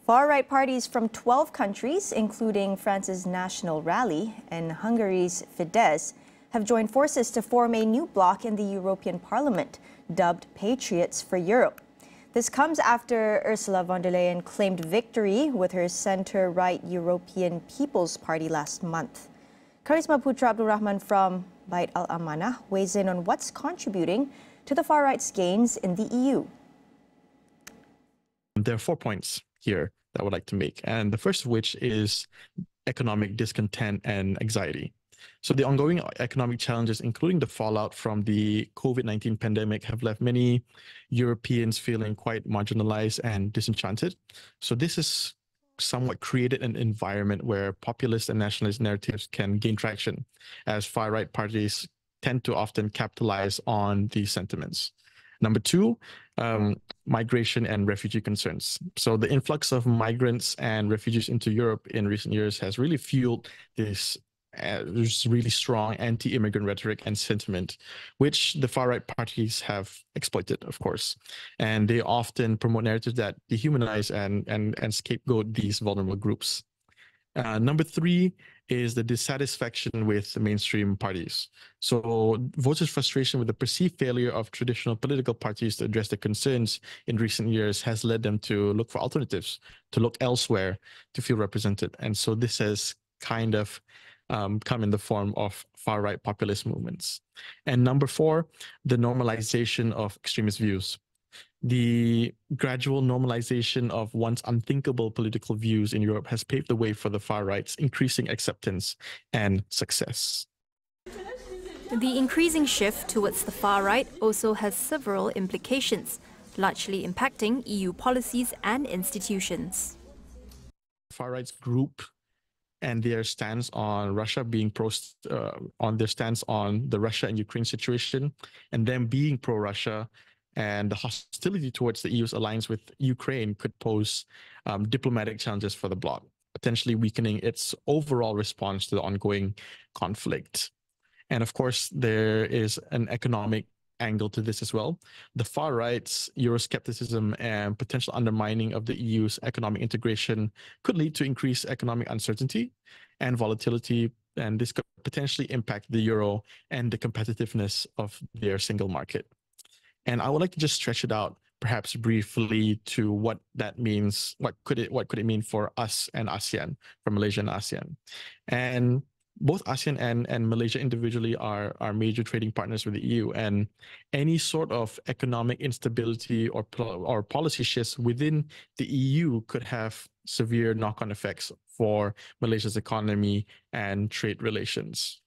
Far-right parties from 12 countries, including France's National Rally and Hungary's Fidesz, have joined forces to form a new bloc in the European Parliament, dubbed Patriots for Europe. This comes after Ursula von der Leyen claimed victory with her center-right European People's Party last month. Karisma Putra Abdulrahman from Bait al-Amanah weighs in on what's contributing to the far-right's gains in the EU. There are 4 points here that I would like to make, and the first of which is economic discontent and anxiety. So the ongoing economic challenges, including the fallout from the COVID-19 pandemic, have left many Europeans feeling quite marginalized and disenchanted. So this has somewhat created an environment where populist and nationalist narratives can gain traction, as far-right parties tend to often capitalize on these sentiments. Number two, migration and refugee concerns. So the influx of migrants and refugees into Europe in recent years has really fueled this really strong anti-immigrant rhetoric and sentiment, which the far-right parties have exploited, of course. And they often promote narratives that dehumanize and scapegoat these vulnerable groups. Number three is the dissatisfaction with the mainstream parties. So voters' frustration with the perceived failure of traditional political parties to address their concerns in recent years has led them to look for alternatives, to look elsewhere to feel represented. And so this has kind of come in the form of far-right populist movements. And number four, the normalization of extremist views. The gradual normalization of once unthinkable political views in Europe has paved the way for the far right's increasing acceptance and success. The increasing shift towards the far right also has several implications, largely impacting EU policies and institutions. Far right's group and their stance on Russia being on their stance on the Russia and Ukraine situation, and them being pro-Russia, and the hostility towards the EU's alliance with Ukraine could pose diplomatic challenges for the bloc, potentially weakening its overall response to the ongoing conflict. And of course, there is an economic angle to this as well. The far right's Euroscepticism and potential undermining of the EU's economic integration could lead to increased economic uncertainty and volatility, and this could potentially impact the euro and the competitiveness of their single market. And I would like to just stretch it out, perhaps briefly, to what that means. What could it mean for us and ASEAN, for Malaysia and ASEAN? And both ASEAN and Malaysia individually are major trading partners with the EU, and any sort of economic instability or policy shifts within the EU could have severe knock-on effects for Malaysia's economy and trade relations.